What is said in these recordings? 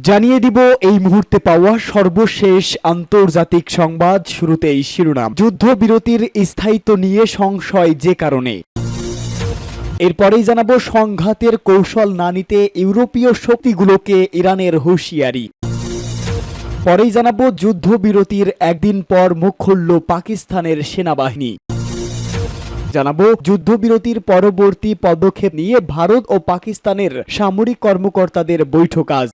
জানিয়ে দিব এই মুহূর্তে পাওয়া সর্বশেষ আন্তর্জাতিক সংবাদ। শুরুতেই শিরোনাম। যুদ্ধবিরতির স্থায়িত্ব নিয়ে সংশয় যে কারণে। এরপরেই জানাবো সংঘাতের কৌশল না নিতে ইউরোপীয় শক্তিগুলোকে ইরানের হুঁশিয়ারি। পরেই জানাবো যুদ্ধবিরতির একদিন পর মুখ খুলল পাকিস্তানের সেনাবাহিনী। জানাবো যুদ্ধবিরতির পরবর্তী পদক্ষেপ নিয়ে ভারত ও পাকিস্তানের সামরিক কর্মকর্তাদের বৈঠক আজ।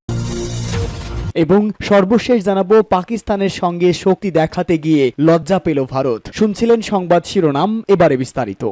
এবং সর্বশেষ জানাবো পাকিস্তানের সঙ্গে শক্তি দেখাতে গিয়ে লজ্জা পেল ভারত। শুনছিলেন সংবাদ শিরোনাম, এবারে বিস্তারিত।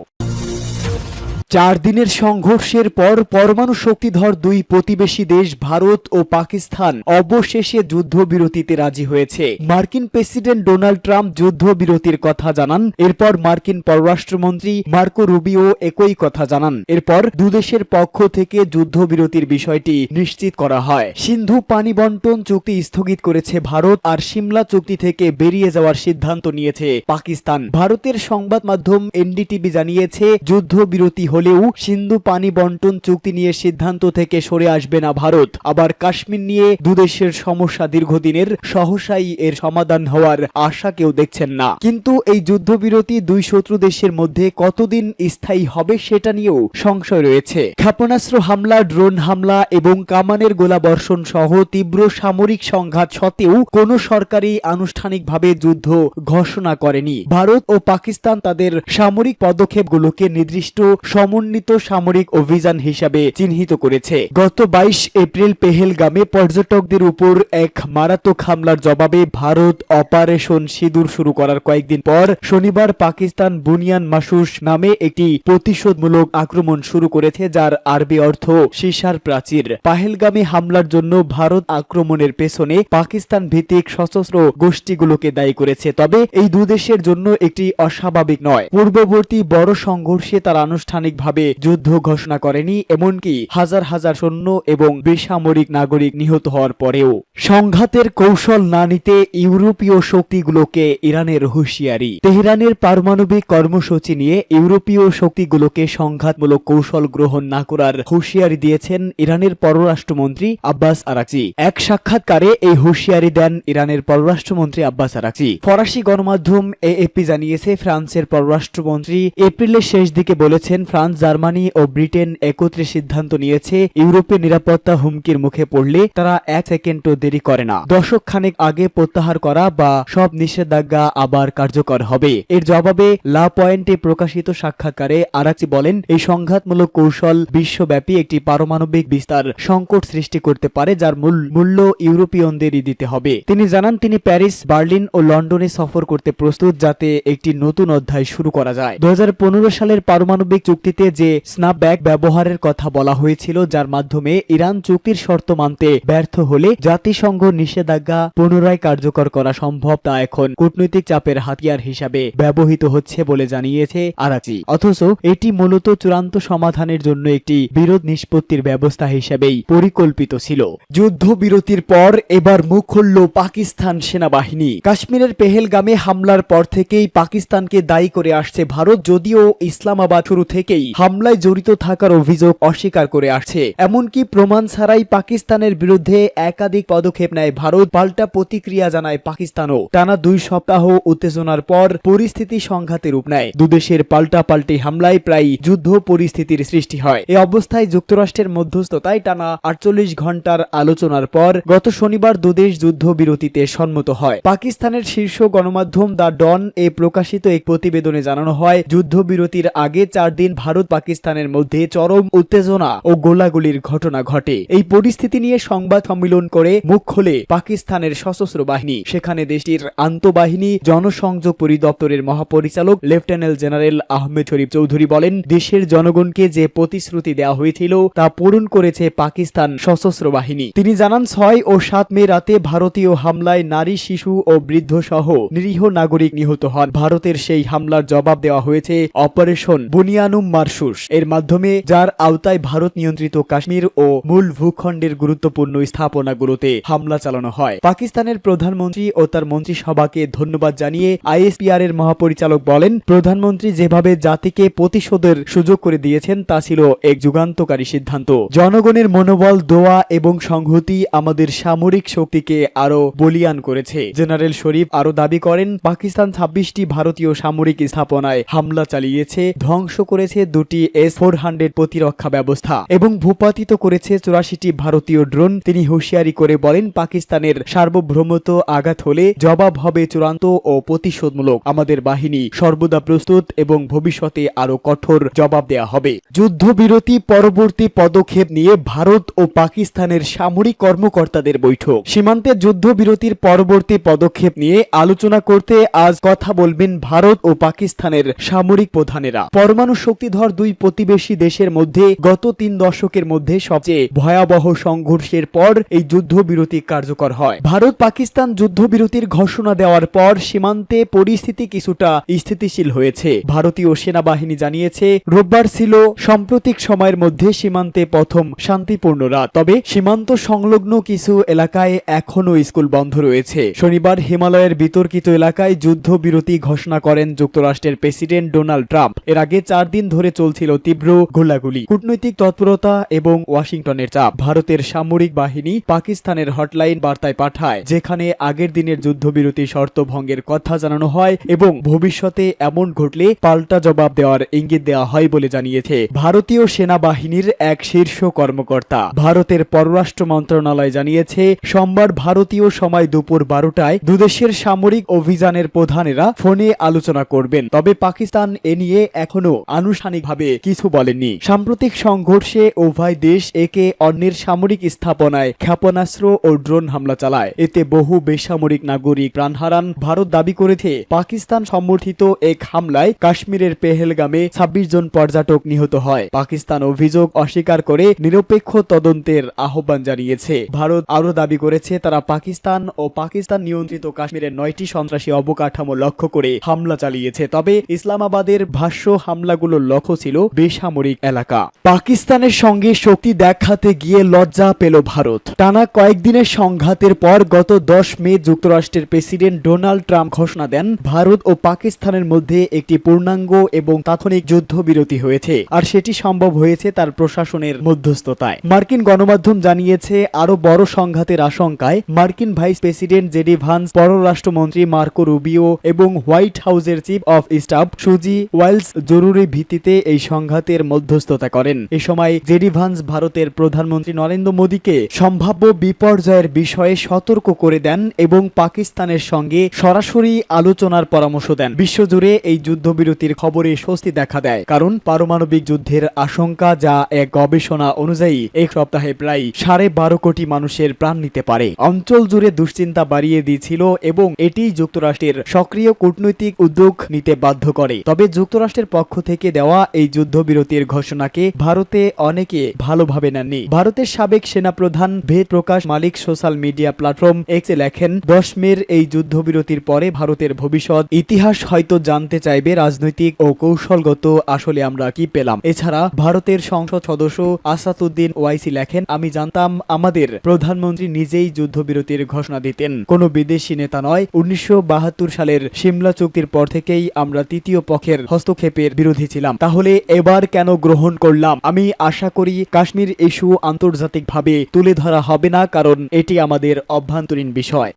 4 দিনের সংঘর্ষের পর পরমাণু শক্তিধর দুই প্রতিবেশী দেশ ভারত ও পাকিস্তান অবশেষে যুদ্ধবিরতিতে রাজি হয়েছে। মার্কিন প্রেসিডেন্ট ডোনাল্ড ট্রাম্প যুদ্ধবিরতির কথা জানান। এরপর মার্কিন পররাষ্ট্রমন্ত্রী মার্কো রুবিও একই কথা জানান। এরপর দুদেশের পক্ষ থেকে যুদ্ধবিরতির বিষয়টি নিশ্চিত করা হয়। সিন্ধু পানি বন্টন চুক্তি স্থগিত করেছে ভারত, আর সিমলা চুক্তি থেকে বেরিয়ে যাওয়ার সিদ্ধান্ত নিয়েছে পাকিস্তান। ভারতের সংবাদ মাধ্যম এনডিটিভি জানিয়েছে, যুদ্ধবিরতি হলেও সিন্ধু পানি বন্টন চুক্তি নিয়ে সিদ্ধান্ত থেকে সরে আসবে না ভারত। আবার কাশ্মীর নিয়ে দুদেশের সমস্যা দীর্ঘদিনের, সহসাই এর সমাধান হওয়ার আশা কেউ দেখছেন না। কিন্তু এই যুদ্ধবিরতি দুই শত্রু দেশের মধ্যে কতদিন স্থায়ী হবে সেটা নিয়েও সংশয় রয়েছে। ক্ষেপণাস্ত্র হামলা, ড্রোন হামলা এবং কামানের গোলাবর্ষণ সহ তীব্র সামরিক সংঘাত সত্ত্বেও কোনো সরকারি আনুষ্ঠানিকভাবে যুদ্ধ ঘোষণা করেনি। ভারত ও পাকিস্তান তাদের সামরিক পদক্ষেপগুলোকে নির্দিষ্ট সমন্বিত সামরিক অভিযান হিসাবে চিহ্নিত করেছে। গত 22 এপ্রিল পেহেলগামে পর্যটকদের উপর এক মারাত্মক হামলার জবাবে ভারত অপারেশন সিঁদুর শুরু করার কয়েকদিন পর শনিবার পাকিস্তান বুনিয়ান মাসুস নামে একটি প্রতিশোধমূলক আক্রমণ শুরু করেছে, যার আরবি অর্থ সীসার প্রাচীর। পাহেলগামে হামলার জন্য ভারত আক্রমণের পেছনে পাকিস্তান ভিত্তিক সশস্ত্র গোষ্ঠীগুলোকে দায়ী করেছে। তবে এই দুদেশের জন্য একটি অস্বাভাবিক নয়। পূর্ববর্তী বড় সংঘর্ষে তারা আনুষ্ঠানিকভাবে যুদ্ধ ঘোষণা করেনি, এমনকি হাজার হাজার সৈন্য এবং বেসামরিক নাগরিক নিহত হওয়ার পরেও। সংঘাতের কৌশল না নিতে ইউরোপীয় শক্তিগুলোকে ইরানের হুঁশিয়ারি। তেহরানের পারমাণবিক কর্মসূচি নিয়ে ইউরোপীয় শক্তিগুলোকে সংঘাতমূলক কৌশল গ্রহণ না করার হুঁশিয়ারি দিয়েছেন ইরানের পররাষ্ট্রমন্ত্রী আব্বাস আরাকচি। এক সাক্ষাৎকারে এই হুঁশিয়ারি দেন ইরানের পররাষ্ট্রমন্ত্রী আব্বাস আরাকচি। ফরাসি গণমাধ্যম এএফপি জানিয়েছে, ফ্রান্সের পররাষ্ট্রমন্ত্রী এপ্রিলের শেষ দিকে বলেছেন, ফ্রান্স, জার্মানি ও ব্রিটেন একত্রে সিদ্ধান্ত নিয়েছে ইউরোপের নিরাপত্তা হুমকির মুখে পড়লে তারা 1 সেকেন্ডও দেরি করে না। দশক খানেক আগে প্রত্যাহার করা বা সব নিষেধাজ্ঞা আবার কার্যকর হবে। এর জবাবে লা পয়েন্টে প্রকাশিত সাক্ষাৎকারে আরাকচি বলেন, এই সংঘাতমূলক কৌশল বিশ্বব্যাপী একটি পারমাণবিক বিস্তার সংকট সৃষ্টি করতে পারে, যার মূল্য ইউরোপীয়দেরই দিতে হবে। তিনি জানান, তিনি প্যারিস, বার্লিন ও লন্ডনে সফর করতে প্রস্তুত, যাতে একটি নতুন অধ্যায় শুরু করা যায়। 2015 সালের পারমাণবিক চুক্তিতে যে স্ন্যাপব্যাক ব্যবহারের কথা বলা হয়েছিল, যার মাধ্যমে ইরান চুক্তির শর্ত মানতে ব্যর্থ হলে জাতিসংঘ নিষেধাজ্ঞা পুনরায় কার্যকর করা সম্ভব, তা এখন কূটনৈতিক চাপের হাতিয়ার হিসাবে ব্যবহৃত হচ্ছে বলে জানিয়েছে আরাকচি। অথচ এটি মূলত চূড়ান্ত সমাধানের জন্য একটি বিরোধ নিষ্পত্তির ব্যবস্থা হিসেবেই পরিকল্পিত ছিল। যুদ্ধবিরতির পর এবার মুখ খুলল পাকিস্তান সেনাবাহিনী। কাশ্মীরের পেহেলগামে হামলার পর থেকেই পাকিস্তানকে দায়ী করে আসছে ভারত, যদিও ইসলামাবাদ শুরু থেকেই হামলায় জড়িত থাকার অভিযোগ অস্বীকার করে আসছে। এমনকি প্রমাণ ছাড়াই পাকিস্তানের বিরুদ্ধে একাধিক পদক্ষেপ নেয় ভারত। পাল্টা প্রতিক্রিয়া জানায় পাকিস্তানও। টানা 2 সপ্তাহ উত্তেজনার পর পরিস্থিতি সংঘাতের রূপ নেয়। দুদেশের পাল্টাপাল্টি হামলায় প্রায় যুদ্ধ পরিস্থিতির সৃষ্টি হয়। এই অবস্থায় যুক্তরাষ্ট্রের মধ্যস্থতায় টানা 48 ঘন্টার আলোচনার পর গত শনিবার দুদেশ যুদ্ধবিরতিতে সম্মত হয়। পাকিস্তানের শীর্ষ গণমাধ্যম দ্য ডন এ প্রকাশিত এক প্রতিবেদনে জানানো হয়, যুদ্ধবিরতির আগে 4 দিন ভারত পাকিস্তানের মধ্যে চরম উত্তেজনা ও গোলাগুলির ঘটনা ঘটে। এই পরিস্থিতি নিয়ে সংবাদ সম্মেলন করে মুখ খোলে পাকিস্তানের সশস্ত্র বাহিনী। সেখানে দেশটির আন্তঃবাহিনী জনসংযোগ পরিদপ্তরের মহাপরিচালক লেফটেন্যান্ট জেনারেল আহমেদ শরীফ চৌধুরী বলেন, দেশের জনগণকে যে প্রতিশ্রুতি দেওয়া হয়েছিল তা পূরণ করেছে পাকিস্তান সশস্ত্র বাহিনী। তিনি জানান, 6 ও 7 মে রাতে ভারতীয় হামলায় নারী, শিশু ও বৃদ্ধ সহ নিরীহ নাগরিক নিহত হন। ভারতের সেই হামলার জবাব দেওয়া হয়েছে অপারেশন বুনিয়ানুম মারশুস এর মাধ্যমে, যার আওতায় ভারত নিয়ন্ত্রিত কাশ্মীর ও মূল ভূখণ্ডের গুরুত্বপূর্ণ স্থাপনাগুলোতে হামলা চালানো হয়। পাকিস্তানের প্রধানমন্ত্রী ও তার মন্ত্রিসভাকে ধন্যবাদ জানিয়ে ISPR এর মহাপরিচালক বলেন, প্রধানমন্ত্রী যেভাবে জাতিকে প্রতিশোধের সুযোগ করে দিয়েছেন তা ছিল এক যুগান্তকারী সিদ্ধান্ত। জনগণের মনোবল, দোয়া এবং সংহতি আমাদের সামরিক শক্তিকে আরো বলীয়ান করেছে। জেনারেল শরীফ আরো দাবি করেন, পাকিস্তান 26টি ভারতীয় সামরিক স্থাপনায় হামলা চালিয়েছে, ধ্বংস করেছে 2টি S-400 প্রতিরক্ষা ব্যবস্থা এবং ভূপাতিত করেছে 84টি ভারতীয় ড্রোন। তিনি হুঁশিয়ারি করে বলেন, পাকিস্তানের সার্বভৌমত্ব আঘাত হলে জবাব হবে চূড়ান্ত ও প্রতিশোধমূলক। আমাদের বাহিনী সর্বদা প্রস্তুত এবং ভবিষ্যতে আরো কঠোর জবাব দেয়া হবে। যুদ্ধবিরতি পরবর্তী পদক্ষেপ নিয়ে ভারত ও পাকিস্তানের সামরিক কর্মকর্তাদের বৈঠক। সীমান্তে যুদ্ধবিরতির পরবর্তী পদক্ষেপ নিয়ে আলোচনা করতে আজ কথা বলবেন ভারত ও পাকিস্তানের সামরিক প্রধানেরা। পরমাণু শক্তিধর দুই প্রতিবেশী দেশের মধ্যে গত 3 দশকের মধ্যে সবচেয়ে ভয়াবহ সংঘর্ষের পর এই যুদ্ধবিরতি কার্যকর হয়। ভারত পাকিস্তান যুদ্ধবিরতির ঘোষণা দেওয়ার পর সীমান্তে পরিস্থিতি কিছুটা স্থিতিশীল হয়েছে। ভারতীয় সেনাবাহিনী জানিয়েছে, রোববার ছিল সাম্প্রতিক সময়ের মধ্যে সীমান্তে প্রথম শান্তিপূর্ণ রাত। তবে সীমান্ত সংলগ্ন কিছু এলাকায় এখনো স্কুল বন্ধ রয়েছে। শনিবার হিমালয়ের বিতর্কিত এলাকায় যুদ্ধবিরতি ঘোষণা করেন যুক্তরাষ্ট্রের প্রেসিডেন্ট ডোনাল্ড ট্রাম্প। এর আগে 4 দিন ধরে চলছিল তীব্র গোলাগুলি, কূটনৈতিক তৎপরতা এবং ওয়াশিংটনের চাপ। ভারতের সামরিক বাহিনী পাকিস্তানের হটলাইন বার্তায় পাঠায়, যেখানে আগের দিনের যুদ্ধবিরতি শর্ত ভঙ্গের কথা জানানো হয় এবং ভবিষ্যতে এমন ঘটলে পাল্টা জবাব দেওয়ার ইঙ্গিত দেওয়া হয় বলে জানিয়েছে ভারতীয় সেনাবাহিনীর এক শীর্ষ কর্মকর্তা। ভারতের পররাষ্ট্র মন্ত্রণালয় জানিয়েছে, সোমবার ভারতীয় সময় দুপুর 12টায় দুদেশের সামরিক অভিযানের প্রধানেরা ফোনে আলোচনা করবেন। তবে পাকিস্তান এ নিয়ে এখনো আনুষ্ঠানিকভাবে কিছু বলেনি। সাম্প্রতিক সংঘর্ষে উভয় দেশ একে অন্যের সামরিক স্থাপনায় ক্ষেপণাস্ত্র ও ড্রোন হামলা চালায়। এতে বহু বেসামরিক নাগরিক প্রাণ হারান। ভারত দাবি করেছে, পাকিস্তান সমর্থিত এক হামলায় কাশ্মীরের পেহেলগামে 26 জন পর্যটক নিহত হয়। পাকিস্তান অভিযোগ অস্বীকার করে নিরপেক্ষ তদন্তের আহ্বান জানিয়েছে। ভারত আরও দাবি করেছে, তারা পাকিস্তান ও পাকিস্তান নিয়ন্ত্রিত কাশ্মীরের 9টি সন্ত্রাসী অবকাঠামো লক্ষ্য করে হামলা চালিয়েছে। তবে ইসলামাবাদের ভাষ্য, হামলাগুলোর লক্ষ্য ছিল বেসামরিক এলাকা। পাকিস্তানের সঙ্গে শক্তি দেখাতে গিয়ে লজ্জা পেল ভারত। টানা কয়েকদিনের সংঘাতের পর গত 10 মে যুক্তরাষ্ট্রের প্রেসিডেন্ট ডোনাল্ড ট্রাম্প ঘোষণা দেন, ভারত ও পাকিস্তানের মধ্যে একটি পূর্ণাঙ্গ এবং তাৎক্ষণিক যুদ্ধবিরতি হয়েছে, আর সেটি সম্ভব হয়েছে তার প্রশাসনের মধ্যস্থতায়। মার্কিন গণমাধ্যম জানিয়েছে, আরো বড় সংঘাতের আশঙ্কায় মার্কিন ভাইস প্রেসিডেন্ট জেডি ভান্স, পররাষ্ট্রমন্ত্রী মার্কো রুবিও এবং হোয়াইট হাউসের চিফ অফ স্টাফ সুজি ওয়াইলস জরুরি ভিত্তিতে এই সংঘাতের মধ্যস্থতা করেন। এ সময় জেডি ভান্স ভারতের প্রধানমন্ত্রী নরেন্দ্র মোদীকে সম্ভাব্য বিপর্যয়ের বিষয়ে সতর্ক করে দেন এবং পাকিস্তানের সঙ্গে সরাসরি আলোচনার পরামর্শ দেন। বিশ্বজুড়ে এই যুদ্ধবিরতির খবরে স্বস্তি দেখা দেয়, কারণ পারমাণবিক যুদ্ধের আশঙ্কা, যা এক গবেষণা অনুযায়ী এক সপ্তাহে প্রায় 12.5 কোটি মানুষের প্রাণ নিতে পারে, অঞ্চল জুড়ে দুশ্চিন্তা বাড়িয়ে দিয়েছিল এবং এটি যুক্তরাষ্ট্রের সক্রিয় কূটনৈতিক উদ্যোগ নিতে বাধ্য করে। তবে যুক্তরাষ্ট্রের পক্ষ থেকে দেওয়া এই যুদ্ধবিরতির ঘোষণাকে ভারতে অনেকে ভালোভাবে নেননি। ভারতের সাবেক সেনাপ্রধান বেদ প্রকাশ মালিক সোশ্যাল মিডিয়া প্ল্যাটফর্ম এক্সে লেখেন, 10 মের এই যুদ্ধবিরতির পরে ভারতের ভবিষ্যৎ ইতিহাস হয়তো জানতে চাইবে রাজনৈতিক ও কৌশলগত আসলে আমরা কি পেলাম। এছাড়া ভারতের সংসদ সদস্য আসাদুদ্দিন ওয়াইসি লেখেন, আমি জানতাম আমাদের প্রধানমন্ত্রী নিজেই যুদ্ধবিরতির ঘোষণা দিতেন, কোনো বিদেশি নেতা নয়। 1972 সালের সিমলা চুক্তির পর থেকেই আমরা তৃতীয় পক্ষের হস্তক্ষেপের বিরোধী ছিলাম, তাহলে এবার কেন গ্রহণ করলাম? আমি আশা করি কাশ্মীর ইস্যু আন্তর্জাতিকভাবে তুলে ধরা হবে না, কারণ এটি আমাদের অভ্যন্তরীণ বিষয়।